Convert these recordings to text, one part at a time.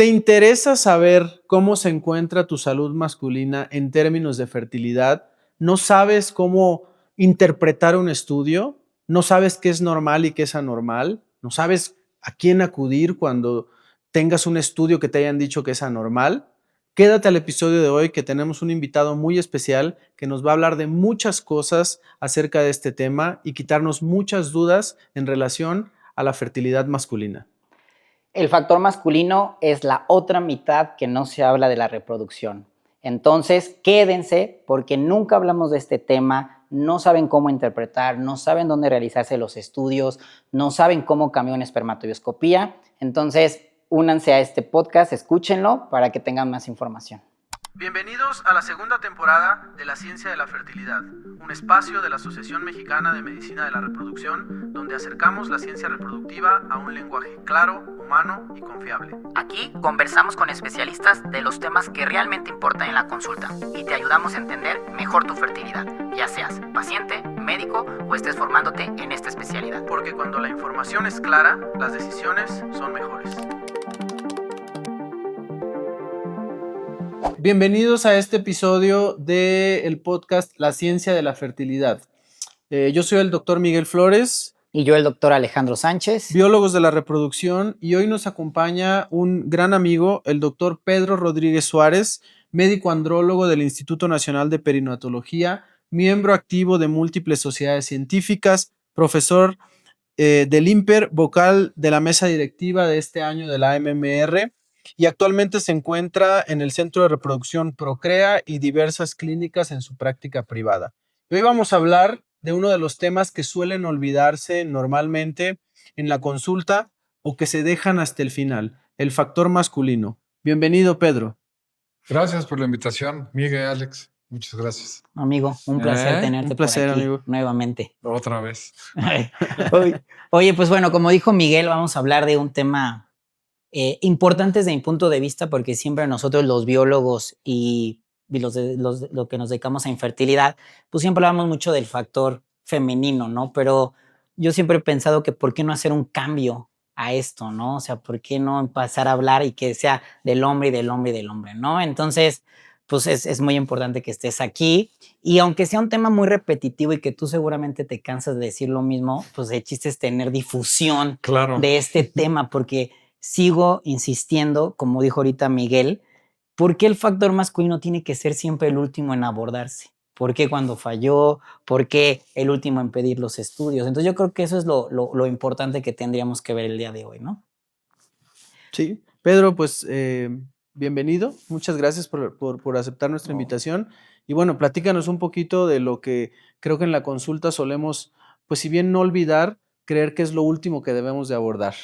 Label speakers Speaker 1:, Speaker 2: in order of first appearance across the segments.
Speaker 1: ¿Te interesa saber cómo se encuentra tu salud masculina en términos de fertilidad? ¿No sabes cómo interpretar un estudio? ¿No sabes qué es normal y qué es anormal? ¿No sabes a quién acudir cuando tengas un estudio que te hayan dicho que es anormal? Quédate al episodio de hoy, que tenemos un invitado muy especial que nos va a hablar de muchas cosas acerca de este tema y quitarnos muchas dudas en relación a la fertilidad masculina.
Speaker 2: El factor masculino es la otra mitad que no se habla de la reproducción. Entonces, quédense porque nunca hablamos de este tema, no saben cómo interpretar, no saben dónde realizarse los estudios, no saben cómo cambiar una espermatobioscopía. Entonces, únanse a este podcast, escúchenlo para que tengan más información.
Speaker 1: Bienvenidos a la segunda temporada de La Ciencia de la Fertilidad, un espacio de la Asociación Mexicana de Medicina de la Reproducción, donde acercamos la ciencia reproductiva a un lenguaje claro, humano y confiable.
Speaker 3: Aquí conversamos con especialistas de los temas que realmente importan en la consulta y te ayudamos a entender mejor tu fertilidad, ya seas paciente, médico o estés formándote en esta especialidad.
Speaker 1: Porque cuando la información es clara, las decisiones son mejores. Bienvenidos a este episodio del podcast La Ciencia de la Fertilidad. Yo soy el doctor Miguel Flores.
Speaker 2: Y yo, el doctor Alejandro Sánchez.
Speaker 1: Biólogos de la reproducción, y hoy nos acompaña un gran amigo, el doctor Pedro Rodríguez Suárez, médico andrólogo del Instituto Nacional de Perinatología, miembro activo de múltiples sociedades científicas, profesor del INPER, vocal de la mesa directiva de este año de la AMMR, y actualmente se encuentra en el Centro de Reproducción Procrea y diversas clínicas en su práctica privada. Y hoy vamos a hablar de uno de los temas que suelen olvidarse normalmente en la consulta o que se dejan hasta el final, el factor masculino. Bienvenido, Pedro.
Speaker 4: Gracias por la invitación, Miguel, Alex. Muchas gracias.
Speaker 2: Amigo, un placer tenerte
Speaker 1: un placer,
Speaker 2: por aquí
Speaker 1: amigo.
Speaker 2: nuevamente.
Speaker 4: Otra vez.
Speaker 2: Oye, pues bueno, como dijo Miguel, vamos a hablar de un tema importante desde mi punto de vista, porque siempre nosotros los biólogos y los que nos dedicamos a infertilidad, pues siempre hablamos mucho del factor femenino, ¿no? Pero yo siempre he pensado que ¿por qué no hacer un cambio a esto, ¿no? O sea, ¿por qué no empezar a hablar y que sea del hombre y del hombre y del hombre, ¿no? Entonces, pues es muy importante que estés aquí, y aunque sea un tema muy repetitivo y que tú seguramente te cansas de decir lo mismo, pues el chiste es tener difusión de este tema, porque sigo insistiendo, como dijo ahorita Miguel, ¿por qué el factor masculino tiene que ser siempre el último en abordarse? ¿Por qué cuando falló? ¿Por qué el último en pedir los estudios? Entonces yo creo que eso es lo importante que tendríamos que ver el día de hoy, ¿no?
Speaker 1: Sí, Pedro, pues bienvenido. Muchas gracias por aceptar nuestra invitación. Y bueno, platícanos un poquito de lo que creo que en la consulta solemos, pues si bien no olvidar, creer que es lo último que debemos de abordar.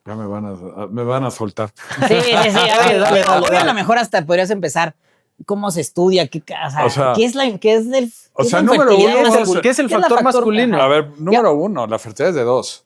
Speaker 4: Ya me van a soltar.
Speaker 2: Sí, a ver, dale. A lo mejor hasta podrías empezar. ¿Cómo se estudia? ¿Qué es la
Speaker 4: número uno,
Speaker 1: ¿qué es el factor masculino?
Speaker 4: A ver, número uno, la fertilidad es de dos.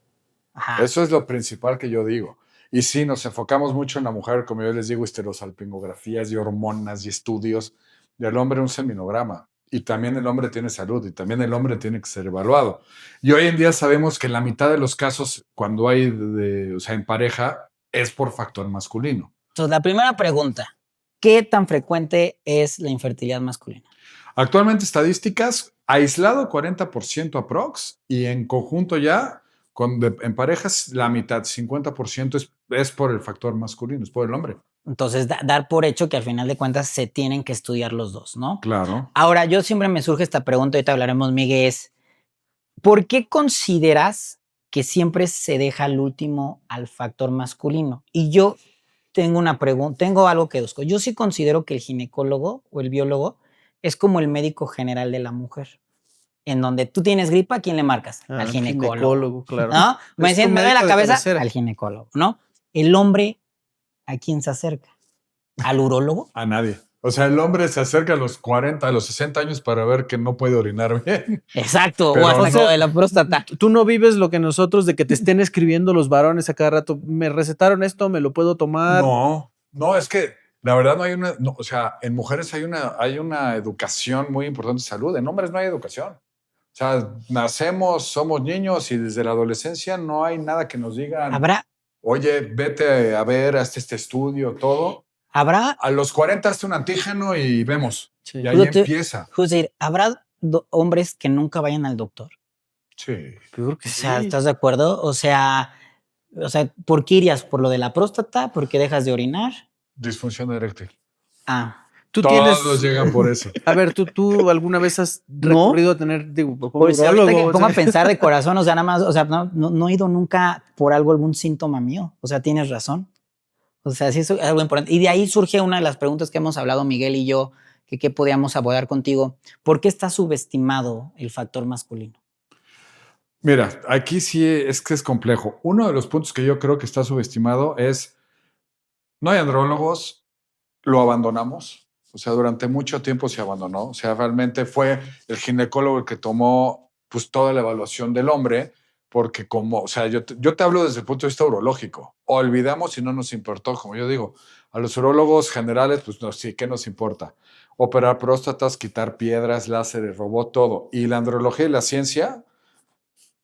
Speaker 2: Ajá.
Speaker 4: Eso es lo principal que yo digo. Y sí, nos enfocamos mucho en la mujer, como yo les digo, histerosalpingografías y hormonas y estudios. Del hombre un seminograma. Y también el hombre tiene salud, y también el hombre tiene que ser evaluado. Y hoy en día sabemos que en la mitad de los casos, cuando hay, en pareja, es por factor masculino.
Speaker 2: Entonces, la primera pregunta, ¿qué tan frecuente es la infertilidad masculina?
Speaker 4: Actualmente estadísticas, aislado 40% aprox, y en conjunto ya, en parejas, la mitad, 50% es por el factor masculino, es por el hombre.
Speaker 2: Entonces, dar por hecho que al final de cuentas se tienen que estudiar los dos, ¿no?
Speaker 4: Claro.
Speaker 2: Ahora, yo siempre me surge esta pregunta, ahorita hablaremos, Miguel, es ¿por qué consideras que siempre se deja al último al factor masculino? Y yo tengo una pregunta, tengo algo que busco. Yo sí considero que el ginecólogo o el biólogo es como el médico general de la mujer. En donde tú tienes gripa, ¿a quién le marcas? Al ginecólogo.
Speaker 1: Claro.
Speaker 2: ¿No? Me duele la cabeza, al ginecólogo, ¿no? El hombre, ¿a quién se acerca? ¿Al urólogo?
Speaker 4: A nadie. O sea, el hombre se acerca a los 40, a los 60 años para ver que no puede orinar bien.
Speaker 2: Exacto,
Speaker 4: pero
Speaker 2: o hasta lo de la próstata.
Speaker 1: Tú no vives lo que nosotros, de que te estén escribiendo los varones a cada rato. Me recetaron esto, me lo puedo tomar.
Speaker 4: No, es que la verdad no hay una, o sea, en mujeres hay una educación muy importante de salud, en hombres no hay educación. O sea, nacemos, somos niños y desde la adolescencia no hay nada que nos digan. Oye, vete a ver, hazte este estudio, todo.
Speaker 2: ¿Habrá,
Speaker 4: A los 40 hazte un antígeno y vemos.
Speaker 1: Sí.
Speaker 4: Y ahí
Speaker 2: justo te-
Speaker 4: empieza.
Speaker 2: justo decir, habrá hombres que nunca vayan al doctor?
Speaker 4: Sí.
Speaker 1: Yo creo que
Speaker 2: O sea,
Speaker 1: sí.
Speaker 2: ¿estás de acuerdo? O sea, ¿por qué irías? ¿Por lo de la próstata? ¿Por qué dejas de orinar?
Speaker 4: Disfunción eréctil.
Speaker 2: Ah,
Speaker 1: Tú
Speaker 4: Todos
Speaker 1: tienes.
Speaker 4: llegan por eso.
Speaker 1: A ver, ¿tú alguna vez has
Speaker 2: No.
Speaker 1: recurrido a tener, digo, un
Speaker 2: pues ahorita
Speaker 1: urólogo?
Speaker 2: que me
Speaker 1: O
Speaker 2: pongo a
Speaker 1: sea,
Speaker 2: pensar de corazón, o sea, nada más, o sea, no he ido nunca por algún síntoma mío. O sea, tienes razón. O sea, sí es algo importante. Y de ahí surge una de las preguntas que hemos hablado Miguel y yo, que qué podíamos abordar contigo. ¿Por qué está subestimado el factor masculino?
Speaker 4: Mira, aquí sí es que es complejo. Uno de los puntos que yo creo que está subestimado es, no hay andrólogos, lo abandonamos. O sea, durante mucho tiempo se abandonó. O sea, realmente fue el ginecólogo el que tomó pues toda la evaluación del hombre, porque como, o sea, yo te hablo desde el punto de vista urológico. Olvidamos y no nos importó, como yo digo. A los urólogos generales, pues no, sí, ¿qué nos importa? Operar próstatas, quitar piedras, láseres, robot, todo. Y la andrología y la ciencia,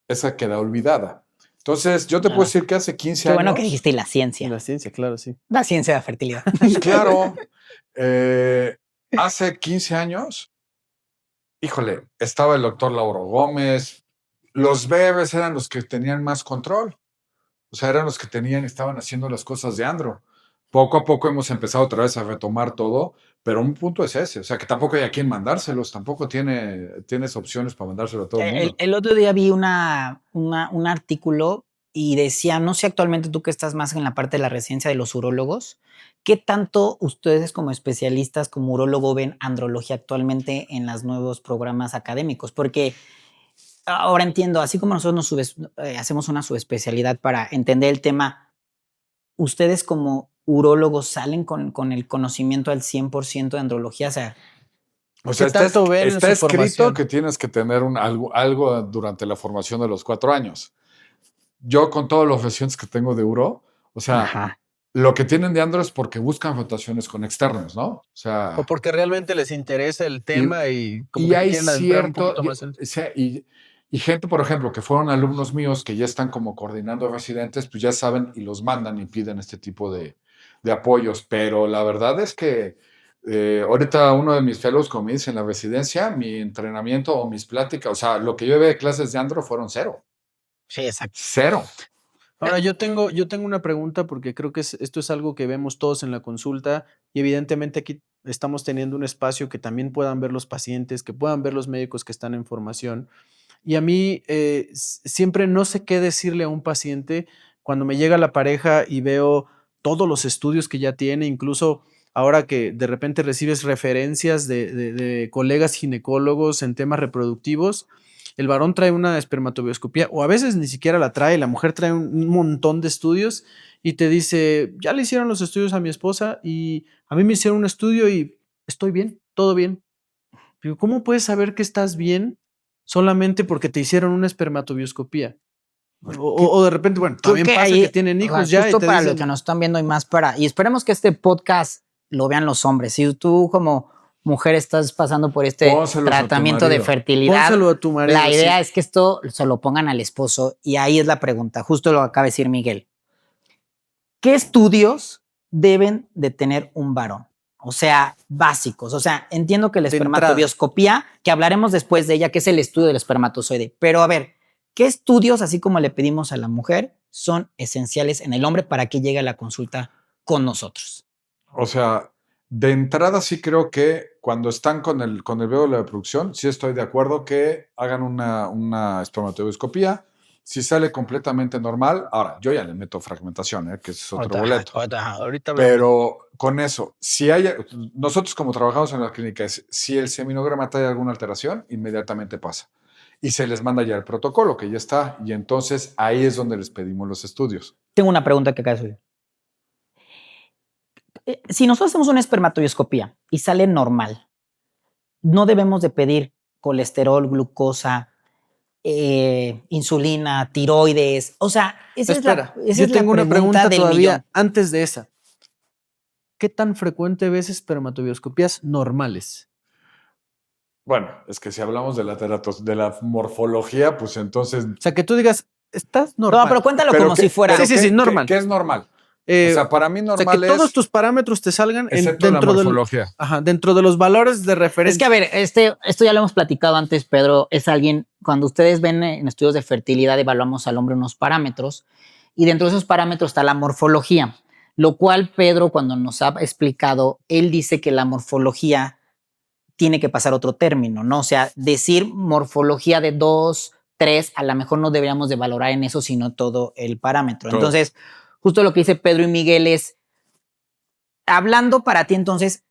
Speaker 4: esa queda olvidada. Entonces, yo te puedo decir que hace 15
Speaker 2: Qué bueno
Speaker 4: años...
Speaker 2: que dijiste la
Speaker 1: en
Speaker 2: ciencia.
Speaker 1: la ciencia, claro, sí.
Speaker 2: La ciencia de la fertilidad.
Speaker 4: Claro, hace 15 años, híjole, estaba el doctor Lauro Gómez, los bebés eran los que tenían más control, o sea, eran los que estaban haciendo las cosas de andro. Poco a poco hemos empezado otra vez a retomar todo, pero un punto es ese, o sea, que tampoco hay a quién mandárselos, tampoco tienes opciones para mandárselo a todo el mundo.
Speaker 2: El otro día vi un artículo y decía, no sé actualmente tú que estás más en la parte de la residencia de los urólogos, ¿qué tanto ustedes como especialistas, como urólogo, ven andrología actualmente en los nuevos programas académicos? Porque ahora entiendo, así como nosotros hacemos una subespecialidad para entender el tema, ¿ustedes como urólogos salen con el conocimiento al 100% de andrología? O sea,
Speaker 4: O sea,
Speaker 1: ¿Qué tanto ven en
Speaker 4: está
Speaker 1: su
Speaker 4: escrito
Speaker 1: formación?
Speaker 4: que tienes que tener algo durante la formación de los 4 años. Yo con todos los recientes que tengo de uro, o sea,
Speaker 2: ajá.
Speaker 4: lo que tienen de andro es porque buscan rotaciones con externos, ¿no? O sea,
Speaker 1: O porque realmente les interesa el tema y como
Speaker 4: y
Speaker 1: que
Speaker 4: hay
Speaker 1: quieren adentrar un
Speaker 4: cierto,
Speaker 1: poquito más en
Speaker 4: o sea, y gente, por ejemplo, que fueron alumnos míos que ya están como coordinando residentes, pues ya saben y los mandan y piden este tipo de apoyos. Pero la verdad es que ahorita uno de mis fellows, como me dice en la residencia, mi entrenamiento o mis pláticas, o sea, lo que yo llevé de clases de andro fueron cero.
Speaker 2: Sí, exacto.
Speaker 4: Cero.
Speaker 1: Ahora, yo tengo una pregunta porque creo que esto es algo que vemos todos en la consulta y evidentemente aquí estamos teniendo un espacio que también puedan ver los pacientes, que puedan ver los médicos que están en formación. Y a mí siempre no sé qué decirle a un paciente cuando me llega la pareja y veo todos los estudios que ya tiene, incluso ahora que de repente recibes referencias de colegas ginecólogos en temas reproductivos. El varón trae una espermatobioscopía o a veces ni siquiera la trae, la mujer trae un montón de estudios y te dice, ya le hicieron los estudios a mi esposa y a mí me hicieron un estudio y estoy bien, todo bien. Digo, ¿cómo puedes saber que estás bien solamente porque te hicieron una espermatobioscopía? O de repente, bueno,
Speaker 2: Creo
Speaker 1: también
Speaker 2: que
Speaker 1: pasa
Speaker 2: ahí,
Speaker 1: que tienen
Speaker 2: o sea,
Speaker 1: hijos ya y
Speaker 2: justo
Speaker 1: te
Speaker 2: para
Speaker 1: dicen,
Speaker 2: los que nos están viendo y más y esperemos que este podcast lo vean los hombres. Si tú como mujer estás pasando por este
Speaker 4: Pónselos a tu
Speaker 2: tratamiento de
Speaker 4: marido.
Speaker 2: fertilidad,
Speaker 1: pónselo a tu marido.
Speaker 2: la idea
Speaker 1: sí.
Speaker 2: es que esto se lo pongan al esposo y ahí es la pregunta, justo lo acaba de decir Miguel. ¿Qué estudios deben de tener un varón? O sea, básicos. O sea, entiendo que la
Speaker 1: De entrada.
Speaker 2: espermatobioscopía, que hablaremos después de ella, que es el estudio del espermatozoide. Pero a ver, ¿qué estudios, así como le pedimos a la mujer, son esenciales en el hombre para que llegue a la consulta con nosotros?
Speaker 4: O sea, de entrada sí creo que cuando están con el veo de la reproducción, sí estoy de acuerdo que hagan una espermatobioscopía. Si sale completamente normal, ahora yo ya le meto fragmentación, que ese es otro boleto.
Speaker 1: Ahorita hablamos.
Speaker 4: Pero con eso, si hay, nosotros como trabajamos en la clínica, si el seminograma trae alguna alteración, inmediatamente pasa. Y se les manda ya el protocolo, que ya está. Y entonces ahí es donde les pedimos los estudios.
Speaker 2: Tengo una pregunta que acá soy. Si nosotros hacemos una espermatobioscopía y sale normal, no debemos de pedir colesterol, glucosa, insulina, tiroides. O sea, esa
Speaker 1: Espera,
Speaker 2: es la
Speaker 1: yo tengo una pregunta
Speaker 2: del
Speaker 1: todavía
Speaker 2: millón.
Speaker 1: antes de esa. ¿Qué tan frecuente ves espermatobioscopías normales?
Speaker 4: Bueno, es que si hablamos de la morfología, pues entonces
Speaker 1: O sea, que tú digas, estás normal.
Speaker 2: No, pero cuéntalo
Speaker 4: Pero
Speaker 2: como
Speaker 4: ¿qué-
Speaker 2: si fuera.
Speaker 1: Sí, sí, normal.
Speaker 4: ¿Qué es normal?
Speaker 1: Eh,
Speaker 4: O sea, para mí
Speaker 1: o sea,
Speaker 4: normal
Speaker 1: que
Speaker 4: es,
Speaker 1: todos tus parámetros te salgan
Speaker 4: excepto la
Speaker 1: dentro
Speaker 4: morfología.
Speaker 1: dentro de los valores de referencia.
Speaker 2: Es que, a ver, esto ya lo hemos platicado antes, Pedro. Es alguien, cuando ustedes ven en estudios de fertilidad, evaluamos al hombre unos parámetros y dentro de esos parámetros está la morfología, lo cual Pedro, cuando nos ha explicado, él dice que la morfología tiene que pasar otro término, ¿no? O sea, decir morfología de 2, 3, a lo mejor no deberíamos de valorar en eso, sino todo el parámetro.
Speaker 4: Todo.
Speaker 2: Entonces, justo lo que dice Pedro y Miguel es, hablando para ti entonces,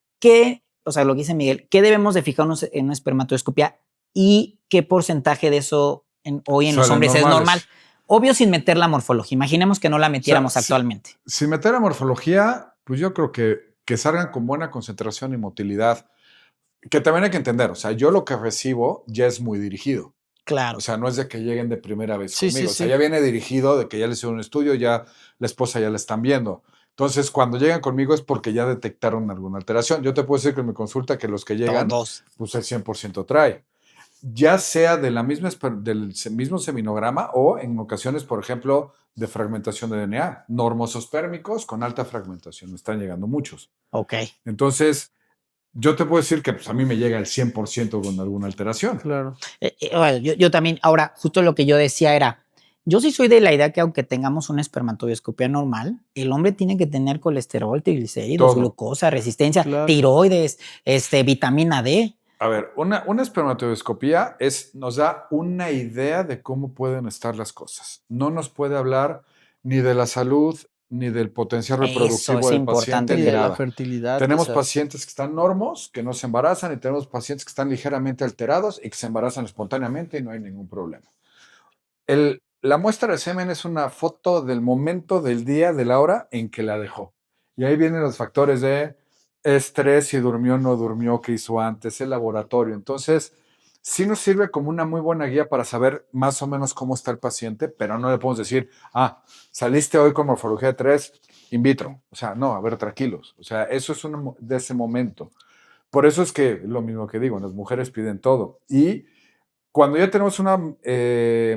Speaker 2: o sea, lo que dice Miguel, ¿qué debemos de fijarnos en una espermatoscopia y qué porcentaje de eso hoy en los
Speaker 4: Salen
Speaker 2: hombres es
Speaker 4: normales.
Speaker 2: normal? Obvio sin meter la morfología. Imaginemos que no la metiéramos actualmente.
Speaker 4: Si meter a morfología, pues yo creo que salgan con buena concentración y motilidad. Que también hay que entender, o sea, yo lo que recibo ya es muy dirigido.
Speaker 2: Claro.
Speaker 4: O sea, no es de que lleguen de primera vez
Speaker 1: Sí,
Speaker 4: conmigo.
Speaker 1: sí,
Speaker 4: O sea,
Speaker 1: sí.
Speaker 4: ya viene dirigido de que ya le hicieron un estudio, ya la esposa ya la están viendo. Entonces, cuando llegan conmigo es porque ya detectaron alguna alteración. Yo te puedo decir que en mi consulta que los que llegan,
Speaker 2: Todos.
Speaker 4: pues el 100% trae. Ya sea de la misma, del mismo seminograma o en ocasiones, por ejemplo, de fragmentación de DNA. Normospermicos con alta fragmentación. Me están llegando muchos.
Speaker 2: Ok.
Speaker 4: Entonces, yo te puedo decir que pues, a mí me llega el 100% con alguna alteración.
Speaker 1: Claro.
Speaker 2: Bueno, yo también, ahora, justo lo que yo decía era, yo sí soy de la idea que aunque tengamos una espermatobioscopía normal, el hombre tiene que tener colesterol, triglicéridos,
Speaker 4: Todo.
Speaker 2: glucosa, resistencia,
Speaker 1: Claro.
Speaker 2: tiroides, vitamina D.
Speaker 4: A ver, una espermatoscopía nos da una idea de cómo pueden estar las cosas. No nos puede hablar ni de la salud, ni del potencial
Speaker 2: Eso
Speaker 4: reproductivo
Speaker 2: es
Speaker 4: del
Speaker 2: importante,
Speaker 4: paciente,
Speaker 1: Y
Speaker 4: ni
Speaker 1: de
Speaker 2: Pedro.
Speaker 1: la
Speaker 4: nada.
Speaker 1: fertilidad.
Speaker 4: Tenemos
Speaker 1: quizás.
Speaker 4: pacientes que están normos, que no se embarazan, y tenemos pacientes que están ligeramente alterados y que se embarazan espontáneamente y no hay ningún problema. La muestra de semen es una foto del momento, del día, de la hora en que la dejó. Y ahí vienen los factores de estrés, si durmió o no durmió, qué hizo antes, el laboratorio. Entonces, sí nos sirve como una muy buena guía para saber más o menos cómo está el paciente, pero no le podemos decir, saliste hoy con morfología 3 in vitro. O sea, no, a ver, tranquilos. O sea, eso es de ese momento. Por eso es que lo mismo que digo, las mujeres piden todo. Y cuando ya tenemos una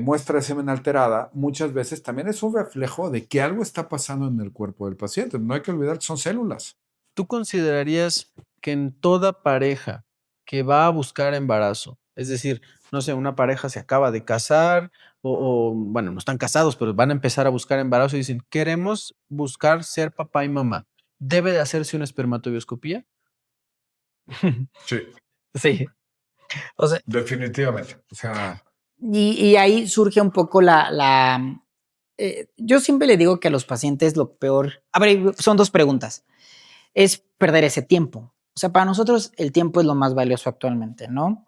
Speaker 4: muestra de semen alterada, muchas veces también es un reflejo de que algo está pasando en el cuerpo del paciente. No hay que olvidar que son células.
Speaker 1: ¿Tú considerarías que en toda pareja que va a buscar embarazo, es decir, no sé, una pareja se acaba de casar bueno, no están casados, pero van a empezar a buscar embarazo y dicen, queremos buscar ser papá y mamá, ¿debe de hacerse una espermatobioscopía?
Speaker 4: Sí,
Speaker 2: Sí. O sea,
Speaker 4: definitivamente. O sea,
Speaker 2: y ahí surge un poco yo siempre le digo que a los pacientes lo peor, a ver, son dos preguntas, es perder ese tiempo. O sea, para nosotros el tiempo es lo más valioso actualmente, ¿no?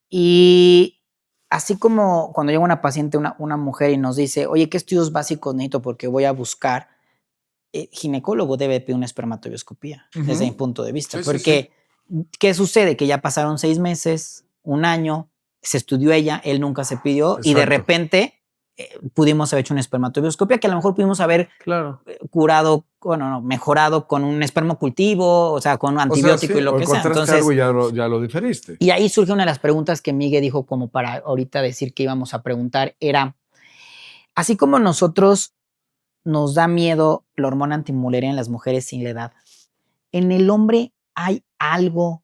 Speaker 2: Y así como cuando llega una paciente, una mujer y nos dice, oye, ¿qué estudios básicos necesito porque voy a buscar? Ginecólogo debe pedir una espermatobioscopía, desde mi punto de vista.
Speaker 4: Sí, sí,
Speaker 2: Porque, ¿qué sucede? Que ya pasaron 6 meses, un año, se estudió ella, él nunca se pidió y de
Speaker 4: Exacto.
Speaker 2: repente pudimos haber hecho una espermatobioscopia que a lo mejor pudimos haber
Speaker 1: Claro.
Speaker 2: curado, bueno, no, mejorado con un espermocultivo, o sea, con un antibiótico
Speaker 4: sí,
Speaker 2: y lo
Speaker 4: o
Speaker 2: que sea.
Speaker 4: encontraste
Speaker 2: Entonces,
Speaker 4: algo y ya lo diferiste.
Speaker 2: y ahí surge una de las preguntas que Miguel dijo como para ahorita decir que íbamos a preguntar, era, así como nosotros nos da miedo la hormona antimulleriana en las mujeres sin la edad, ¿en el hombre hay algo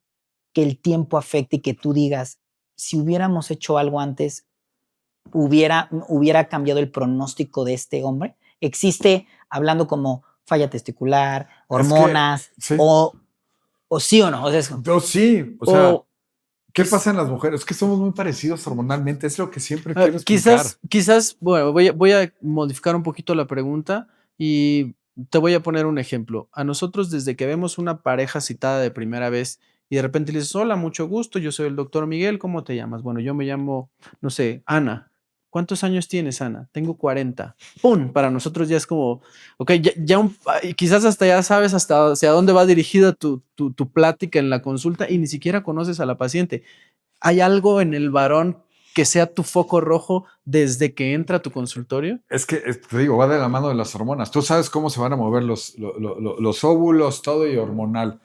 Speaker 2: que el tiempo afecte y que tú digas, si hubiéramos hecho algo antes, hubiera cambiado el pronóstico de este hombre? ¿Existe, hablando como falla testicular, hormonas,
Speaker 4: sí.
Speaker 2: o sí o no? O sea,
Speaker 4: Sí, o sea,
Speaker 1: O
Speaker 4: ¿qué pasa en las mujeres? Es que somos muy parecidos hormonalmente, es lo que siempre
Speaker 1: Ah,
Speaker 4: quiero explicar.
Speaker 1: quizás, bueno, voy a modificar un poquito la pregunta y te voy a poner un ejemplo. A nosotros, desde que vemos una pareja citada de primera vez y de repente le dices, hola, mucho gusto, yo soy el doctor Miguel, ¿cómo te llamas? Bueno, yo me llamo, no sé, Ana. ¿Cuántos años tienes, Ana? Tengo 40. ¡Pum! Para nosotros ya es como, ok, quizás hasta ya sabes hacia dónde va dirigida tu plática en la consulta y ni siquiera conoces a la paciente. ¿Hay algo en el varón que sea tu foco rojo desde que entra a tu consultorio?
Speaker 4: Es que, te digo, va de la mano de las hormonas. Tú sabes cómo se van a mover los óvulos, todo y hormonal.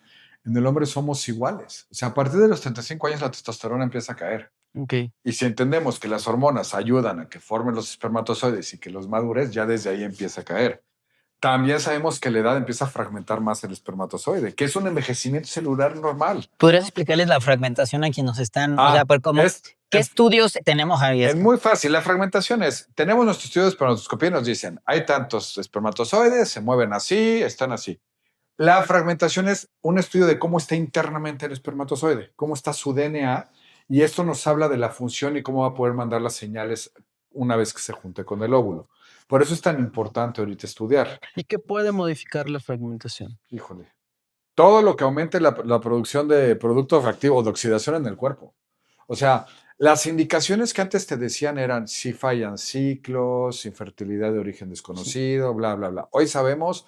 Speaker 4: En el hombre somos iguales. O sea, a partir de los 35 años la testosterona empieza a caer.
Speaker 1: Ok.
Speaker 4: Y si entendemos que las hormonas ayudan a que formen los espermatozoides y que los madures, ya desde ahí empieza a caer. También sabemos que la edad empieza a fragmentar más el espermatozoide, que es un envejecimiento celular normal.
Speaker 2: ¿Podrías explicarles la fragmentación a quienes nos están, o sea, por cómo,
Speaker 4: es,
Speaker 2: qué
Speaker 4: es,
Speaker 2: estudios tenemos, Javier?
Speaker 4: es muy fácil. La fragmentación es, tenemos nuestros estudios de espermatoscopía y nos dicen, hay tantos espermatozoides, se mueven así, están así. La fragmentación es un estudio de cómo está internamente el espermatozoide, cómo está su DNA, y esto nos habla de la función y cómo va a poder mandar las señales una vez que se junte con el óvulo. Por eso es tan importante ahorita estudiar.
Speaker 1: ¿Y qué puede modificar la fragmentación?
Speaker 4: Híjole. Todo lo que aumente la producción de producto reactivo o de oxidación en el cuerpo. O sea, las indicaciones que antes te decían eran si fallan ciclos, infertilidad de origen desconocido, bla, bla, bla. Hoy sabemos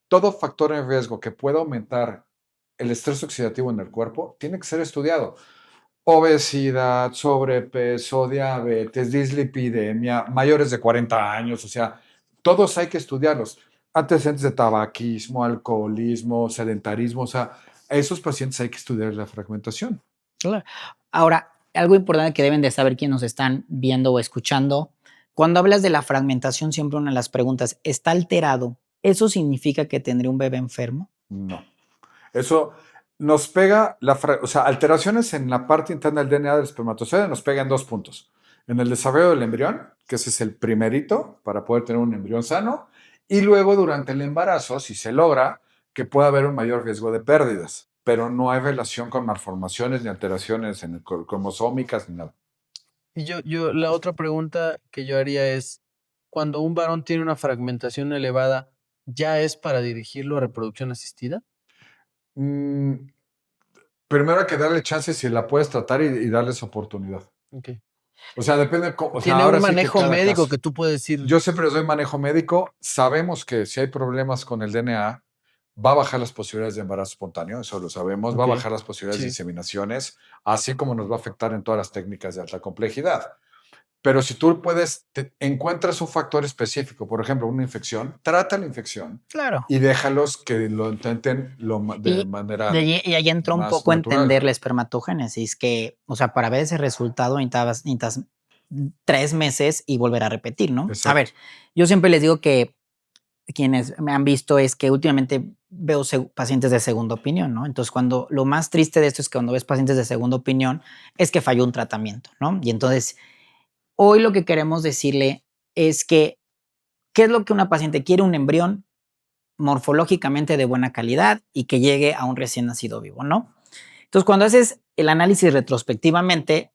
Speaker 4: todo factor en riesgo que pueda aumentar el estrés oxidativo en el cuerpo tiene que ser estudiado. Obesidad, sobrepeso, diabetes, dislipidemia, mayores de 40 años, o sea, todos hay que estudiarlos. Antecedentes de tabaquismo, alcoholismo, sedentarismo, o sea, a esos pacientes hay que estudiar la fragmentación.
Speaker 2: Claro. Ahora, algo importante que deben de saber quienes nos están viendo o escuchando, cuando hablas de la fragmentación, siempre una de las preguntas, ¿está alterado? ¿Eso significa que tendré un bebé enfermo?
Speaker 4: No. Eso nos pega, o sea, alteraciones en la parte interna del DNA del espermatozoide nos pega en 2 puntos. En el desarrollo del embrión, que ese es el primerito para poder tener un embrión sano, y luego durante el embarazo, si se logra, que pueda haber un mayor riesgo de pérdidas, pero no hay relación con malformaciones ni alteraciones en cromosómicas ni nada.
Speaker 1: Y la otra pregunta que yo haría es, cuando un varón tiene una fragmentación elevada, ¿ya es para dirigirlo a reproducción asistida?
Speaker 4: Primero hay que darle chance si la puedes tratar y darles oportunidad.
Speaker 1: Ok.
Speaker 4: O sea, depende. O sea,
Speaker 1: Tiene
Speaker 4: ahora
Speaker 1: un
Speaker 4: sí que
Speaker 1: manejo
Speaker 4: cada
Speaker 1: médico
Speaker 4: caso.
Speaker 1: que tú puedes decir.
Speaker 4: Yo siempre les doy manejo médico. Sabemos que si hay problemas con el DNA, va a bajar las posibilidades de embarazo espontáneo, eso lo sabemos, va a
Speaker 1: Ok.
Speaker 4: bajar las posibilidades de
Speaker 1: Sí.
Speaker 4: inseminaciones, así como nos va a afectar en todas las técnicas de alta complejidad. Pero si tú encuentras un factor específico, por ejemplo, una infección, trata la infección
Speaker 2: Claro.
Speaker 4: y déjalos que lo intenten de manera
Speaker 2: Y ahí entra un
Speaker 4: más
Speaker 2: poco
Speaker 4: natural.
Speaker 2: entender la espermatogénesis, que, o sea, para ver ese resultado necesitas 3 meses y volver a repetir, ¿no?
Speaker 4: Exacto.
Speaker 2: A ver, yo siempre les digo que quienes me han visto es que últimamente veo pacientes de segunda opinión, ¿no? Entonces, cuando lo más triste de esto es que cuando ves pacientes de segunda opinión es que falló un tratamiento, ¿no? Y entonces, hoy lo que queremos decirle es que, ¿qué es lo que una paciente quiere? Un embrión morfológicamente de buena calidad y que llegue a un recién nacido vivo, ¿no? Entonces, cuando haces el análisis retrospectivamente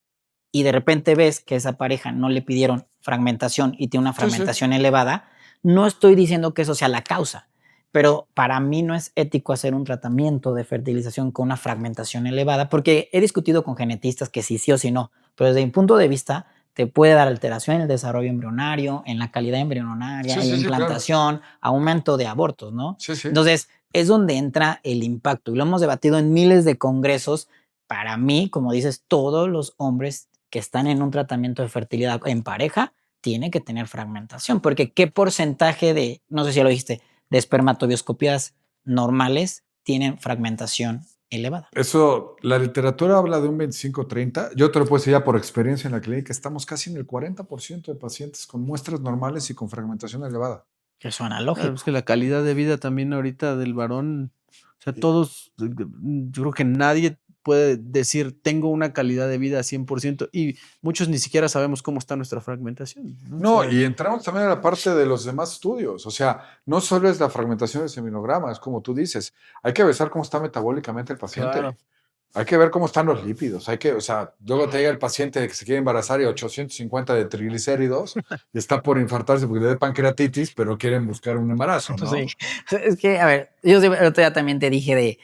Speaker 2: y de repente ves que esa pareja no le pidieron fragmentación y tiene una fragmentación elevada, no estoy diciendo que eso sea la causa, pero para mí no es ético hacer un tratamiento de fertilización con una fragmentación elevada, porque he discutido con genetistas que sí o sí no, pero desde mi punto de vista te puede dar alteración en el desarrollo embrionario, en la calidad embrionaria, en la implantación, claro, aumento de abortos, ¿no?
Speaker 4: Sí.
Speaker 2: Entonces, es donde entra el impacto y lo hemos debatido en miles de congresos. Para mí, como dices, todos los hombres que están en un tratamiento de fertilidad en pareja tienen que tener fragmentación, porque ¿qué porcentaje de, no sé si ya lo dijiste, de espermatobioscopías normales tienen fragmentación elevada?
Speaker 4: Eso, la literatura habla de un 25-30. Yo te lo puedo decir ya por experiencia en la clínica, estamos casi en el 40% de pacientes con muestras normales y con fragmentación elevada.
Speaker 2: Que suena lógico.
Speaker 1: Es que la calidad de vida también ahorita del varón, o sea, todos, yo creo que nadie puede decir tengo una calidad de vida 100% y muchos ni siquiera sabemos cómo está nuestra fragmentación.
Speaker 4: No,
Speaker 1: O sea,
Speaker 4: y entramos también a la parte de los demás estudios. O sea, no solo es la fragmentación del seminograma, es como tú dices, hay que ver cómo está metabólicamente el paciente.
Speaker 1: Claro.
Speaker 4: Hay que ver cómo están los lípidos. O sea, luego te llega el paciente de que se quiere embarazar y 850 de triglicéridos y está por infartarse porque le da pancreatitis, pero quieren buscar un embarazo, ¿no?
Speaker 2: Sí. Es que, a ver, yo el otro día también te dije de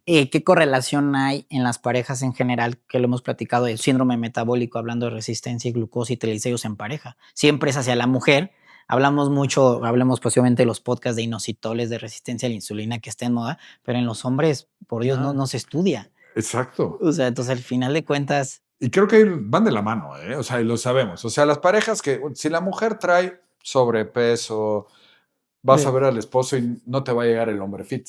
Speaker 2: qué correlación hay en las parejas en general, que lo hemos platicado, del síndrome metabólico, hablando de resistencia y glucosa y triglicéridos en pareja. Siempre es hacia la mujer. Hablemos posiblemente de los podcasts de inositoles, de resistencia a la insulina que está en moda, pero en los hombres, por Dios, no se estudia.
Speaker 4: Exacto.
Speaker 2: O sea, entonces al final de cuentas.
Speaker 4: Y creo que van de la mano, ¿eh? O sea, y lo sabemos. O sea, las parejas que, si la mujer trae sobrepeso, vas a ver al esposo y no te va a llegar el hombre fit.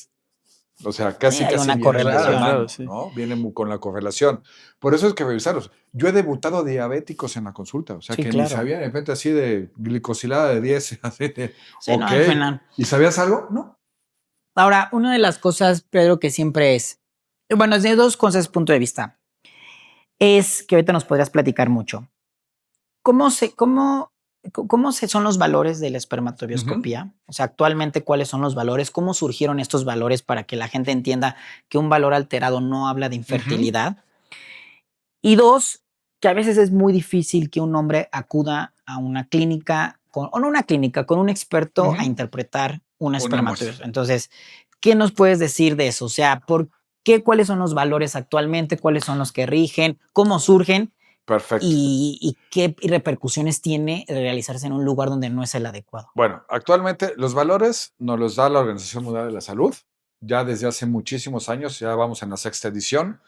Speaker 4: O sea, casi
Speaker 2: hay una
Speaker 4: viene de la
Speaker 2: correlación.
Speaker 4: mano,
Speaker 1: Claro, sí.
Speaker 4: ¿no? Viene con la correlación. Por eso es que revisarlos. Yo he debutado diabéticos en la consulta, o sea,
Speaker 2: Sí,
Speaker 4: que
Speaker 2: claro.
Speaker 4: ni sabía de repente así de glicosilada de 10, así de,
Speaker 2: Sí, no, al final.
Speaker 4: ¿Y sabías algo? No.
Speaker 2: Ahora, una de las cosas, Pedro, que siempre es, bueno, desde dos cosas, punto de vista, es que ahorita nos podrías platicar mucho. ¿Cómo son los valores de la espermatobioscopía? O sea, actualmente, ¿cuáles son los valores? ¿Cómo surgieron estos valores para que la gente entienda que un valor alterado no habla de infertilidad? Y dos, que a veces es muy difícil que un hombre acuda a una clínica, o no una clínica, con un experto a interpretar una espermatobioscopia. Entonces, ¿qué nos puedes decir de eso? O sea, ¿por qué? ¿Cuáles son los valores actualmente? ¿Cuáles son los que rigen? ¿Cómo surgen?
Speaker 4: Perfecto.
Speaker 2: ¿Y qué repercusiones tiene realizarse en un lugar donde no es el adecuado?
Speaker 4: Bueno, actualmente los valores nos los da la Organización Mundial de la Salud, ya desde hace muchísimos años, ya vamos en la 6ª edición.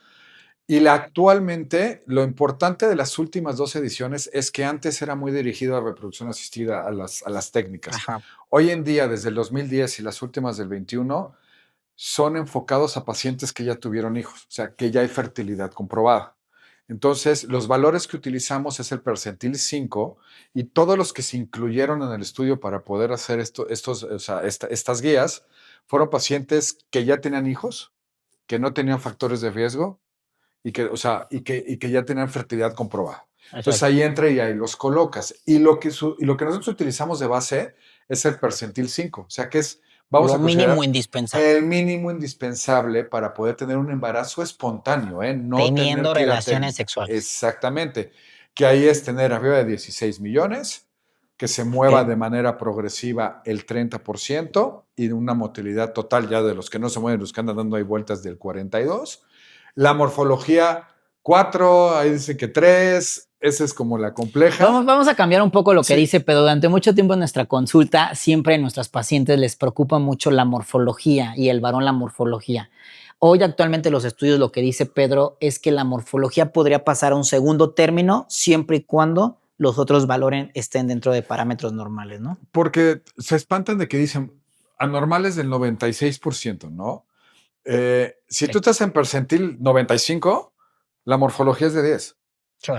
Speaker 4: Y actualmente lo importante de las últimas 2 ediciones es que antes era muy dirigido a reproducción asistida, a las técnicas.
Speaker 2: Ajá.
Speaker 4: Hoy en día, desde el 2010 y las últimas del 21, son enfocados a pacientes que ya tuvieron hijos, o sea, que ya hay fertilidad comprobada. Entonces, los valores que utilizamos es el percentil 5 y todos los que se incluyeron en el estudio para poder hacer estas guías fueron pacientes que ya tenían hijos, que no tenían factores de riesgo y que ya tenían fertilidad comprobada. Entonces ahí entra y ahí los colocas. Y lo que nosotros utilizamos de base es el percentil 5, o sea que es, vamos
Speaker 2: Lo
Speaker 4: a considerar
Speaker 2: mínimo indispensable.
Speaker 4: el mínimo indispensable para poder tener un embarazo espontáneo, no
Speaker 2: Teniendo
Speaker 4: tener que ir a
Speaker 2: relaciones
Speaker 4: técnica.
Speaker 2: sexuales.
Speaker 4: Exactamente. Que ahí es tener arriba de 16 millones, que se mueva
Speaker 2: Ok.
Speaker 4: de manera progresiva el 30% y una motilidad total ya de los que no se mueven, los que andan dando ahí vueltas del 42%. La morfología 4, ahí dice que 3, esa es como la compleja.
Speaker 2: Vamos a cambiar un poco lo que
Speaker 4: Sí.
Speaker 2: dice, pero durante mucho tiempo en nuestra consulta, siempre a nuestras pacientes les preocupa mucho la morfología y el varón la morfología. Hoy actualmente los estudios lo que dice Pedro es que la morfología podría pasar a un segundo término siempre y cuando los otros valores estén dentro de parámetros normales, ¿no?
Speaker 4: Porque se espantan de que dicen anormales del 96%, ¿no? Si tú estás en percentil 95, la morfología es de 10.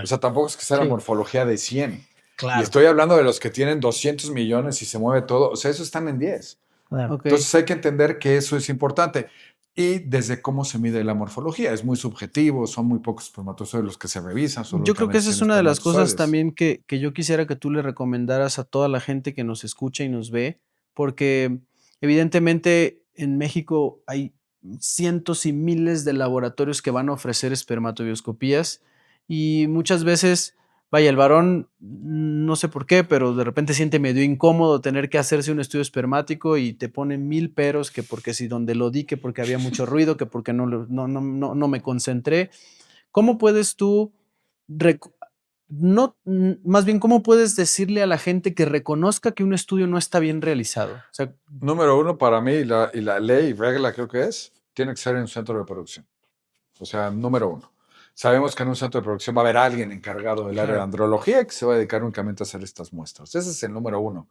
Speaker 4: O sea, tampoco es que sea la morfología de 100.
Speaker 2: Claro.
Speaker 4: Y estoy hablando de los que tienen 200 millones y se mueve todo. O sea, esos están en 10.
Speaker 2: Claro.
Speaker 1: Ok.
Speaker 4: Entonces hay que entender que eso es importante. Y desde cómo se mide la morfología. Es muy subjetivo, son muy pocos espermatozoides los que se revisan.
Speaker 1: Yo creo que esa es una de las cosas
Speaker 4: también.
Speaker 1: también que yo quisiera que tú le recomendaras a toda la gente que nos escucha y nos ve, porque evidentemente en México hay cientos y miles de laboratorios que van a ofrecer espermatobioscopías y muchas veces, vaya, el varón, no sé por qué, pero de repente siente medio incómodo tener que hacerse un estudio espermático y te ponen 1000 peros, que porque si donde lo di, que porque había mucho ruido, que porque no me concentré. ¿Cómo puedes tú, más bien, cómo puedes decirle a la gente que reconozca que un estudio no está bien realizado? O sea,
Speaker 4: Número 1, para mí, y la ley y regla creo que tiene que ser en un centro de producción. O sea, número 1. Sabemos que en un centro de producción va a haber alguien encargado del área de andrología que se va a dedicar únicamente a hacer estas muestras. Ese es el número 1.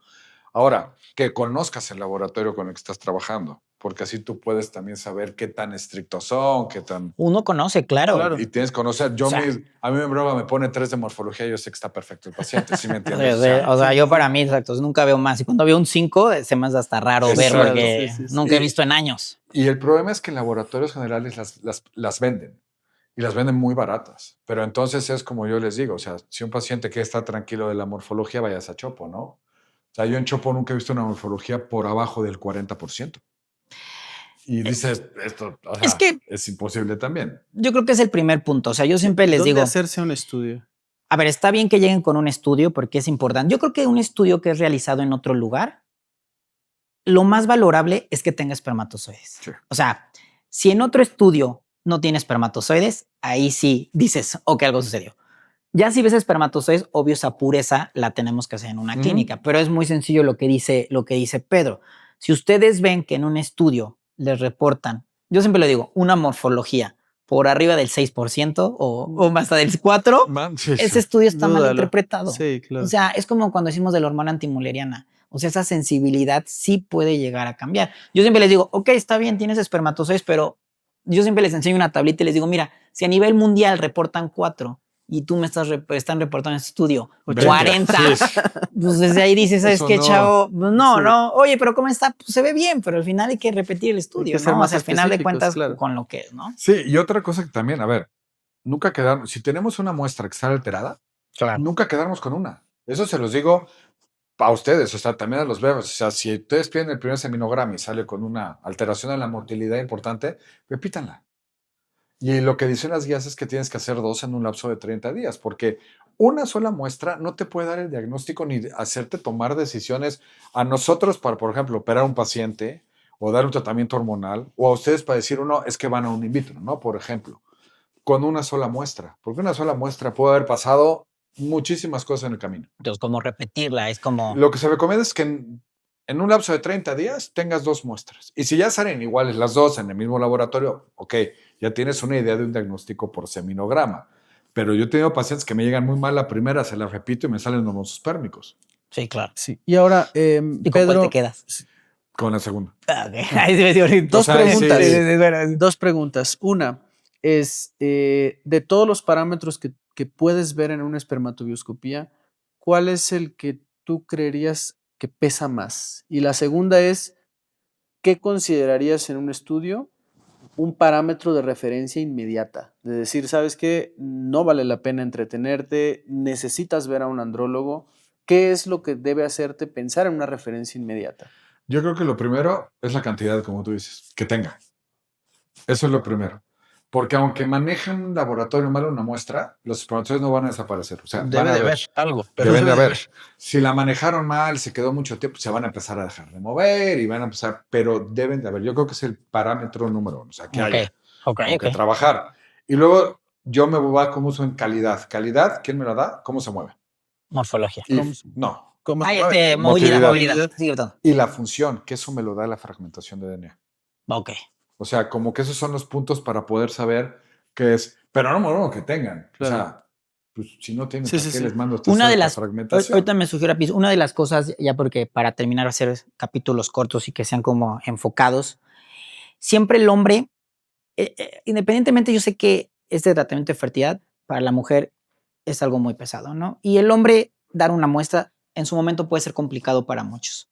Speaker 4: Ahora, que conozcas el laboratorio con el que estás trabajando, porque así tú puedes también saber qué tan estrictos son, qué tan...
Speaker 2: Uno conoce, claro.
Speaker 4: Y tienes que conocer. A mí en broma me pone 3 de morfología y yo sé que está perfecto el paciente, ¿sí me entiendes?
Speaker 2: O sea, yo para mí, exacto, nunca veo más. Y cuando veo un 5, se me hace hasta raro ver
Speaker 4: Exacto,
Speaker 2: porque
Speaker 1: sí.
Speaker 2: nunca he visto en años.
Speaker 4: Y el problema es que en laboratorios generales las venden. Y las venden muy baratas. Pero entonces es como yo les digo, o sea, si un paciente quiere estar tranquilo de la morfología, vayas a Chopo, ¿no? O sea, yo en Chopo nunca he visto una morfología por abajo del 40%. Y dices, esto
Speaker 2: Es que
Speaker 4: es imposible también.
Speaker 2: yo creo que es el primer punto. O sea, yo siempre les
Speaker 1: ¿dónde
Speaker 2: digo,
Speaker 1: hacerse un estudio?
Speaker 2: a ver, está bien que lleguen con un estudio porque es importante. Yo creo que un estudio que es realizado en otro lugar, lo más valorable es que tenga espermatozoides.
Speaker 4: Sí.
Speaker 2: O sea, si en otro estudio no tiene espermatozoides, ahí sí dices, ok, algo sucedió. Ya si ves espermatozoides, obvio esa pureza la tenemos que hacer en una clínica, pero es muy sencillo lo que dice Pedro. Si ustedes ven que en un estudio les reportan, yo siempre le digo, una morfología por arriba del 6% o más hasta del 4%, ese estudio está mal
Speaker 1: Dúdalo.
Speaker 2: interpretado.
Speaker 1: Sí, claro.
Speaker 2: O sea, es como cuando decimos de la hormona antimuleriana. O sea, esa sensibilidad sí puede llegar a cambiar. Yo siempre les digo, ok, está bien, tienes espermatozoides, pero yo siempre les enseño una tablita y les digo, mira, si a nivel mundial reportan 4 y tú me están reportando en este estudio 40, pues desde ahí dices, ¿sabes
Speaker 4: Eso
Speaker 2: qué,
Speaker 4: no.
Speaker 2: chavo? Pues no,
Speaker 1: Sí.
Speaker 2: no, oye, pero ¿cómo está? Pues se ve bien, pero al final hay que repetir el
Speaker 1: Hay
Speaker 2: estudio,
Speaker 1: que ser
Speaker 2: ¿no?
Speaker 1: más
Speaker 2: O sea, al final de
Speaker 1: específicos,
Speaker 2: cuentas,
Speaker 1: claro.
Speaker 2: con lo que es, ¿no?
Speaker 4: Sí, y otra cosa que también, a ver, nunca quedarnos, si tenemos una muestra que está alterada,
Speaker 2: Claro.
Speaker 4: nunca quedarnos con una. Eso se los digo a ustedes, o sea, también a los bebés. O sea, si ustedes piden el primer seminograma y sale con una alteración en la motilidad importante, repítanla. Y lo que dicen las guías es que tienes que hacer 2 en un lapso de 30 días, porque una sola muestra no te puede dar el diagnóstico ni hacerte tomar decisiones a nosotros para, por ejemplo, operar a un paciente o dar un tratamiento hormonal, o a ustedes para decir uno, es que van a un in vitro, ¿no? Por ejemplo, con una sola muestra, porque una sola muestra puede haber pasado muchísimas cosas en el camino.
Speaker 2: Entonces, como repetirla, es como...
Speaker 4: Lo que se recomienda es que en un lapso de 30 días tengas 2 muestras. Y si ya salen iguales las 2 en el mismo laboratorio, ok, ya tienes una idea de un diagnóstico por seminograma. Pero yo he tenido pacientes que me llegan muy mal la primera, se la repito y me salen normospermicos
Speaker 2: Sí, claro.
Speaker 1: Sí. Y ahora,
Speaker 2: ¿Y con cuál
Speaker 1: Pedro,
Speaker 2: te quedas?
Speaker 4: con la segunda.
Speaker 2: Ah, ok. Ahí sí me dio
Speaker 1: dos
Speaker 4: O sea,
Speaker 1: preguntas.
Speaker 4: sí.
Speaker 1: Dos preguntas. Una es, de todos los parámetros que puedes ver en una espermatobioscopía, ¿cuál es el que tú creerías que pesa más? Y la segunda es, ¿qué considerarías en un estudio un parámetro de referencia inmediata? De decir, ¿sabes qué? No vale la pena entretenerte, necesitas ver a un andrólogo. ¿Qué es lo que debe hacerte pensar en una referencia inmediata?
Speaker 4: Yo creo que lo primero es la cantidad, como tú dices, que tenga. Eso es lo primero. Porque aunque maneje un laboratorio mal una muestra, los espermatozoides no van a desaparecer. O sea, van a haber.
Speaker 2: algo.
Speaker 4: Deben de haber. Si la manejaron mal, se quedó mucho tiempo, se van a empezar a dejar de mover y van a empezar, pero deben de haber. Yo creo que es el parámetro número 1, o sea, que haya
Speaker 2: Ok,
Speaker 4: que trabajar. Y luego yo me voy a cómo uso en calidad. Calidad, ¿quién me la da? ¿Cómo se mueve?
Speaker 2: Morfología.
Speaker 4: Y,
Speaker 1: ¿Cómo se-
Speaker 4: no.
Speaker 1: ¿Cómo?
Speaker 2: Ay,
Speaker 1: Ay,
Speaker 2: movilidad.
Speaker 1: movilidad.
Speaker 2: Sigue gritando.
Speaker 4: Y la función, que eso me lo da la fragmentación de DNA.
Speaker 2: Ok.
Speaker 4: O sea, como que esos son los puntos para poder saber qué es. Pero no me que tengan.
Speaker 1: Claro.
Speaker 4: O sea, pues si no tienen,
Speaker 1: Sí,
Speaker 4: ¿para
Speaker 1: sí,
Speaker 4: qué
Speaker 1: sí.
Speaker 4: les mando
Speaker 2: Una de
Speaker 4: esta
Speaker 2: las,
Speaker 4: fragmentación?
Speaker 2: ahorita me sugiero, Piz, una de las cosas, ya porque para terminar hacer capítulos cortos y que sean como enfocados, siempre el hombre, independientemente, yo sé que este tratamiento de fertilidad para la mujer es algo muy pesado, ¿no? Y el hombre dar una muestra en su momento puede ser complicado para muchos.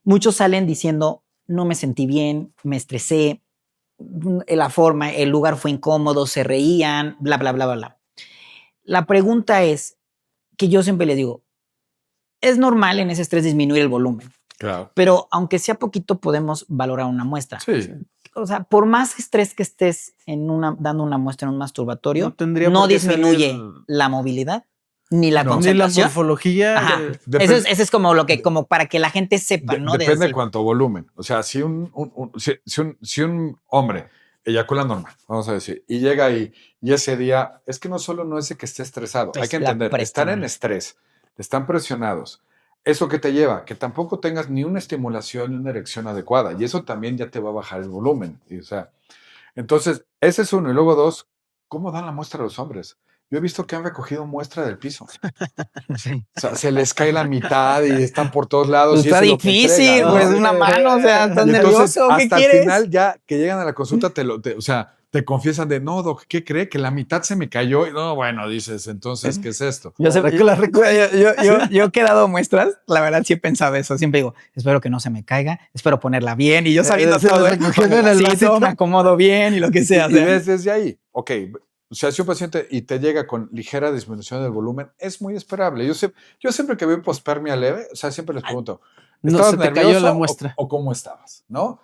Speaker 2: Muchos salen diciendo, no me sentí bien, me estresé, la forma, el lugar fue incómodo, se reían, bla, bla, bla, bla, bla. La pregunta es, que yo siempre les digo, es normal en ese estrés disminuir el volumen,
Speaker 4: Claro.
Speaker 2: pero aunque sea poquito podemos valorar una muestra.
Speaker 4: Sí.
Speaker 2: O sea, por más estrés que estés dando una muestra en un masturbatorio,
Speaker 1: No tendría
Speaker 2: no
Speaker 1: por qué
Speaker 2: disminuye
Speaker 1: salir-
Speaker 2: la movilidad ni la
Speaker 4: No.
Speaker 1: Ni la
Speaker 2: concentración.
Speaker 1: morfología.
Speaker 2: Ajá.
Speaker 4: Depende-
Speaker 2: Ese es como lo que, como para que la gente sepa, ¿no?
Speaker 4: Depende de
Speaker 2: decir,
Speaker 4: cuánto volumen. O sea, si un hombre eyacula normal, vamos a decir, y llega ahí, y ese día, es que no solo no es de que esté estresado, hay
Speaker 2: Es
Speaker 4: que
Speaker 2: la
Speaker 4: entender, están en
Speaker 2: presión.
Speaker 4: estrés, están presionados. ¿Eso que te lleva? Que tampoco tengas ni una estimulación ni una erección adecuada, y eso también ya te va a bajar el volumen. O sea, entonces, ese es uno. Y luego dos, ¿cómo dan la muestra a los hombres? Yo he visto que han recogido muestra del piso.
Speaker 2: Sí.
Speaker 4: O sea, se les cae la mitad y están por todos lados.
Speaker 2: Pues
Speaker 4: y
Speaker 2: está
Speaker 4: eso es lo que
Speaker 2: difícil,
Speaker 4: entregan, ¿no?
Speaker 2: pues una mano, o sea, estás
Speaker 4: Y entonces,
Speaker 2: nervioso, ¿qué
Speaker 4: hasta el
Speaker 2: quieres?
Speaker 4: final, ya que llegan a la consulta, o sea, te confiesan de, no, doc, ¿qué cree? Que la mitad se me cayó. Y no, bueno, dices, entonces, ¿qué es esto?
Speaker 2: Yo he quedado muestras, la verdad sí he pensado eso, siempre digo, espero que no se me caiga, espero ponerla bien y yo sabiendo
Speaker 1: Se
Speaker 2: todo,
Speaker 1: recogiendo en el
Speaker 2: sí,
Speaker 1: vasito.
Speaker 2: todo me acomodo bien y lo que sea.
Speaker 4: Y ves desde ahí, ok, o sea, si un paciente y te llega con ligera disminución del volumen, es muy esperable. Yo siempre que veo hipospermia leve, o sea, siempre les pregunto,
Speaker 1: No,
Speaker 4: ¿estabas
Speaker 1: se te cayó
Speaker 4: nervioso
Speaker 1: la muestra.
Speaker 4: o cómo estabas? ¿No?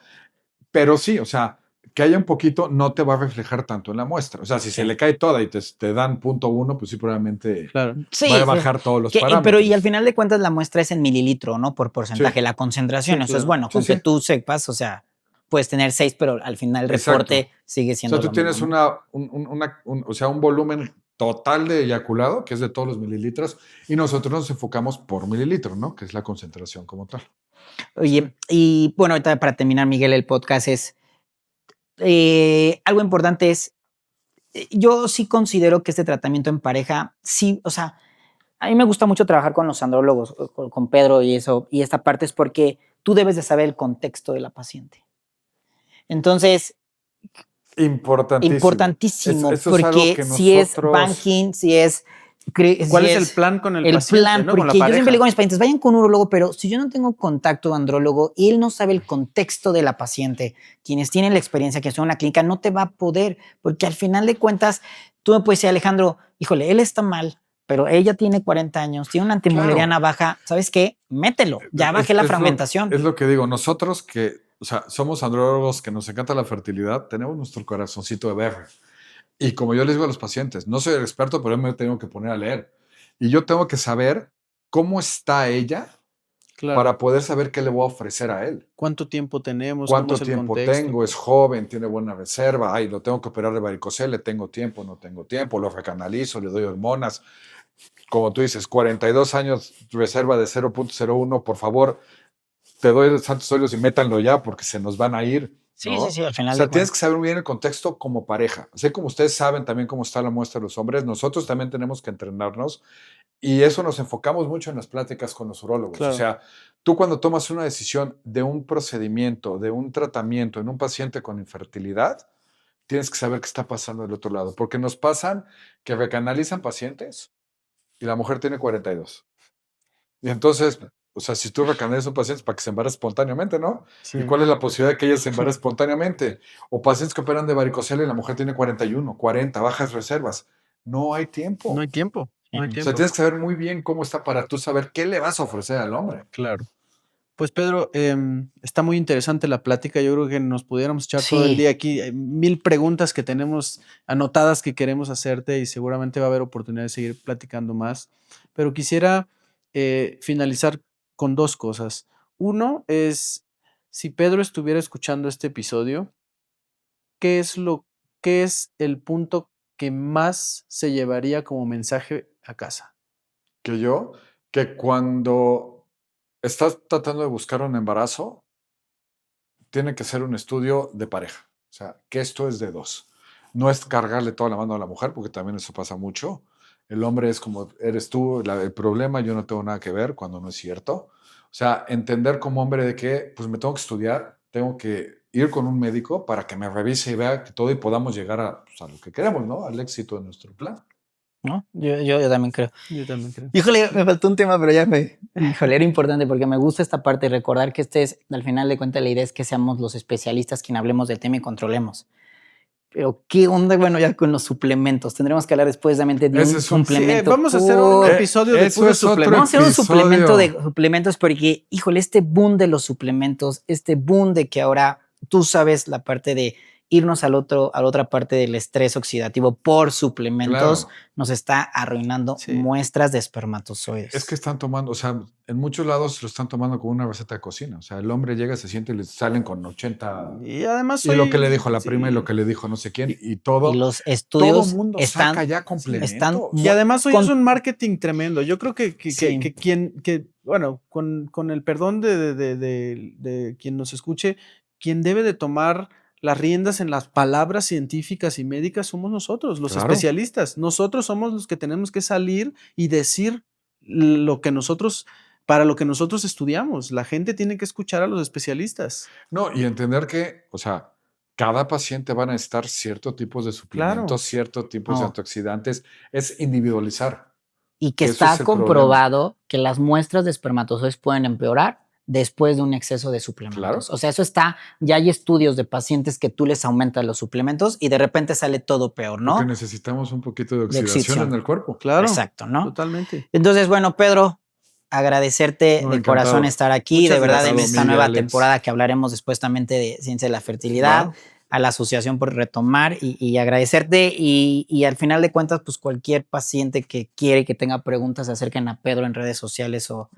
Speaker 4: Pero sí, o sea, que haya un poquito no te va a reflejar tanto en la muestra. O sea, si se le cae toda y te dan 0.1, pues sí, probablemente
Speaker 1: Claro.
Speaker 2: Sí,
Speaker 4: va a bajar todos los
Speaker 2: que-
Speaker 4: parámetros.
Speaker 2: pero y al final de cuentas la muestra es en mililitro, ¿no? Por porcentaje,
Speaker 4: Sí.
Speaker 2: la concentración,
Speaker 1: Sí,
Speaker 2: eso es
Speaker 1: claro.
Speaker 2: bueno,
Speaker 4: Sí,
Speaker 2: con que
Speaker 4: sí.
Speaker 2: tú sepas, o sea, puedes tener 6, pero al final el
Speaker 4: Exacto.
Speaker 2: reporte sigue
Speaker 4: O
Speaker 2: siendo
Speaker 4: sea, tú
Speaker 2: lo
Speaker 4: tienes
Speaker 2: mismo, ¿no?
Speaker 4: o sea, un volumen total de eyaculado, que es de todos los mililitros, y nosotros nos enfocamos por mililitro, ¿no? Que es la concentración como tal.
Speaker 2: Oye, y bueno, ahorita para terminar, Miguel, el podcast es, algo importante es, yo sí considero que este tratamiento en pareja, sí, o sea, a mí me gusta mucho trabajar con los andrólogos, con Pedro y eso, y esta parte es porque tú debes de saber el contexto de la paciente. Entonces, importantísimo,
Speaker 4: Eso es algo
Speaker 2: porque
Speaker 4: que
Speaker 2: si es
Speaker 4: nosotros...
Speaker 2: banking, si es...
Speaker 1: ¿Cuál
Speaker 2: si
Speaker 1: es el plan con el paciente?
Speaker 2: plan,
Speaker 1: ¿no? Con la
Speaker 2: porque yo siempre
Speaker 1: pareja.
Speaker 2: le digo a mis pacientes, vayan con un urólogo, pero si yo no tengo contacto andrólogo y él no sabe el contexto de la paciente, quienes tienen la experiencia, que son en la clínica, no te va a poder, porque al final de cuentas, tú me puedes decir, Alejandro, híjole, él está mal, pero ella tiene 40 años, tiene una antimulleriana baja, ¿sabes qué? Mételo, ya bajé la fragmentación.
Speaker 4: Es lo que digo, nosotros que, o sea, somos andrólogos que nos encanta la fertilidad, tenemos nuestro corazoncito de berre. Y como yo les digo a los pacientes, no soy el experto, pero yo me tengo que poner a leer. Y yo tengo que saber cómo está ella para poder saber qué le voy a ofrecer a él.
Speaker 1: ¿Cuánto tiempo tenemos?
Speaker 4: ¿Cuánto
Speaker 1: ¿Cómo es el
Speaker 4: tiempo
Speaker 1: contexto?
Speaker 4: tengo? ¿Es joven? ¿Tiene buena reserva? Ay, lo tengo que operar de varicocele, ¿tengo tiempo? ¿No tengo tiempo? ¿Lo recanalizo? ¿Le doy hormonas? Como tú dices, 42 años, reserva de 0.01, por favor, te doy los santos óleos y métanlo ya porque se nos van a ir.
Speaker 2: Sí,
Speaker 4: ¿no?
Speaker 2: sí, sí, al final.
Speaker 4: O sea, tienes que saber muy bien el contexto como pareja. Así como ustedes saben también cómo está la muestra de los hombres, nosotros también tenemos que entrenarnos y eso nos enfocamos mucho en las pláticas con los urólogos.
Speaker 1: Claro.
Speaker 4: O sea, tú cuando tomas una decisión de un procedimiento, de un tratamiento en un paciente con infertilidad, tienes que saber qué está pasando del otro lado, porque nos pasan que recanalizan pacientes y la mujer tiene 42. Y entonces, o sea, si tú recanalizas a un paciente es para que se embarace espontáneamente, ¿no?
Speaker 1: Sí.
Speaker 4: ¿Y cuál es la posibilidad de que ella se embarace espontáneamente? O pacientes que operan de varicocele y la mujer tiene 41, 40, bajas reservas. No hay tiempo.
Speaker 1: No hay tiempo. No hay
Speaker 2: O
Speaker 4: O
Speaker 1: tiempo.
Speaker 4: sea, tienes que saber muy bien cómo está para tú saber qué le vas a ofrecer al hombre.
Speaker 1: Claro. Pues Pedro, está muy interesante la plática. Yo creo que nos pudiéramos echar todo el
Speaker 2: Sí.
Speaker 1: día aquí. Hay 1000 preguntas que tenemos anotadas que queremos hacerte y seguramente va a haber oportunidad de seguir platicando más. Pero quisiera finalizar con 2 cosas. Uno es, si Pedro estuviera escuchando este episodio, ¿qué es el punto que más se llevaría como mensaje a casa?
Speaker 4: Que cuando estás tratando de buscar un embarazo, tiene que ser un estudio de pareja. O sea, que esto es de dos. No es cargarle toda la mano a la mujer, porque también eso pasa mucho. El hombre es como, eres tú el problema, yo no tengo nada que ver, cuando no es cierto. O sea, entender como hombre de que, pues me tengo que estudiar, tengo que ir con un médico para que me revise y vea que todo y podamos llegar a, pues, a lo que queremos, ¿no? Al éxito de nuestro plan.
Speaker 2: ¿No? Yo también creo.
Speaker 1: Yo también creo.
Speaker 2: Híjole, me faltó un tema, pero ya me... Híjole, era importante porque me gusta esta parte de recordar que al final de cuentas, la idea es que seamos los especialistas quien hablemos del tema y controlemos. Pero qué onda, bueno, ya con los suplementos. Tendremos que hablar después de
Speaker 4: Ese
Speaker 2: un
Speaker 4: es un-
Speaker 2: suplemento.
Speaker 1: Vamos a hacer un episodio de
Speaker 4: eso
Speaker 1: puros
Speaker 4: es otro
Speaker 1: suplementos.
Speaker 2: Vamos a hacer un
Speaker 4: episodio.
Speaker 2: suplemento de suplementos porque, híjole, este boom de los suplementos, este boom de que ahora tú sabes la parte de irnos a la otra parte del estrés oxidativo por suplementos,
Speaker 4: Claro.
Speaker 2: nos está arruinando
Speaker 1: Sí.
Speaker 2: muestras de espermatozoides.
Speaker 4: Es que están tomando, o sea, en muchos lados lo están tomando como una receta de cocina. O sea, el hombre llega, se siente y le salen con 80.
Speaker 1: Y además
Speaker 4: Y lo que le dijo la prima y lo que le dijo no sé quién y todo.
Speaker 2: Y los
Speaker 4: Todo
Speaker 2: estudios
Speaker 4: el mundo
Speaker 2: están,
Speaker 4: saca ya complementos.
Speaker 2: están
Speaker 1: Y además hoy
Speaker 2: con-
Speaker 1: es un marketing tremendo. Yo creo que
Speaker 2: Sí.
Speaker 1: bueno, con el perdón de quien nos escuche, quien debe de tomar las riendas en las palabras científicas y médicas somos nosotros, los
Speaker 4: Claro.
Speaker 1: especialistas. Nosotros somos los que tenemos que salir y decir lo que nosotros, para lo que nosotros estudiamos. La gente tiene que escuchar a los especialistas.
Speaker 4: No, y entender que, o sea, cada paciente va a necesitar ciertos tipos de suplementos,
Speaker 1: Claro.
Speaker 4: ciertos tipos de
Speaker 2: No.
Speaker 4: antioxidantes. Es individualizar.
Speaker 2: y que
Speaker 4: Eso
Speaker 2: está
Speaker 4: es el
Speaker 2: comprobado que las muestras de espermatozoides pueden empeorar después de un exceso de suplementos.
Speaker 4: Claro.
Speaker 2: O sea, eso está, ya hay estudios de pacientes que tú les aumentas los suplementos y de repente sale todo peor, ¿no?
Speaker 4: Porque necesitamos un poquito de oxidación
Speaker 2: oxidación.
Speaker 4: en el cuerpo.
Speaker 1: Claro.
Speaker 2: Exacto, ¿no?
Speaker 1: Totalmente.
Speaker 2: Entonces, bueno, Pedro, agradecerte
Speaker 4: No,
Speaker 2: de
Speaker 4: encantado.
Speaker 2: corazón estar aquí,
Speaker 1: Muchas
Speaker 2: de verdad, en
Speaker 1: gracias,
Speaker 2: esta
Speaker 4: Miguel,
Speaker 2: nueva
Speaker 4: Alex.
Speaker 2: temporada que hablaremos después también de ciencia de la fertilidad.
Speaker 4: Claro.
Speaker 2: A la asociación por retomar y agradecerte y al final de cuentas, pues cualquier paciente que quiere que tenga preguntas se acerquen a Pedro en redes sociales o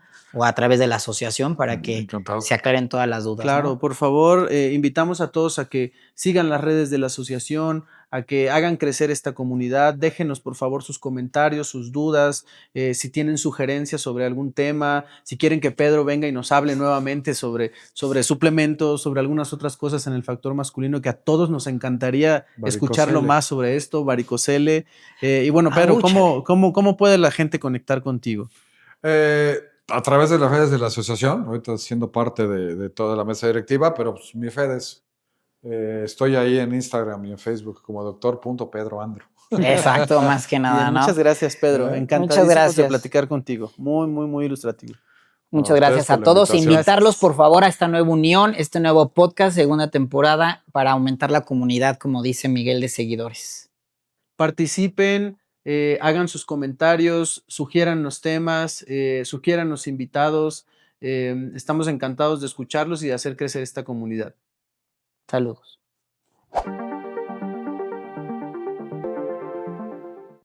Speaker 2: a través de la asociación para que
Speaker 4: Encantado.
Speaker 2: se aclaren todas las dudas.
Speaker 1: Claro,
Speaker 2: ¿no?
Speaker 1: por favor, invitamos a todos a que sigan las redes de la asociación, a que hagan crecer esta comunidad. Déjenos por favor sus comentarios, sus dudas, si tienen sugerencias sobre algún tema, si quieren que Pedro venga y nos hable nuevamente sobre suplementos, sobre algunas otras cosas en el factor masculino, que a todos nos encantaría escucharlo más sobre esto, varicocele. Y bueno, Pedro, ¿cómo puede la gente conectar contigo?
Speaker 4: A través de las redes de la asociación, ahorita siendo parte de toda la mesa directiva, pero pues, mi redes, estoy ahí en Instagram y en Facebook como doctor.pedroandro.
Speaker 2: Exacto, más que nada,
Speaker 1: Bien,
Speaker 2: ¿no?
Speaker 1: muchas gracias, Pedro. Encantadísimos de platicar contigo. Muy, muy, muy ilustrativo.
Speaker 2: Muchas gracias a todos. Invitarlos, por favor, a esta nueva unión, este nuevo podcast, segunda temporada, para aumentar la comunidad, como dice Miguel, de seguidores.
Speaker 1: Participen, hagan sus comentarios, sugieran los temas, sugieran los invitados. Estamos encantados de escucharlos y de hacer crecer esta comunidad.
Speaker 2: Saludos.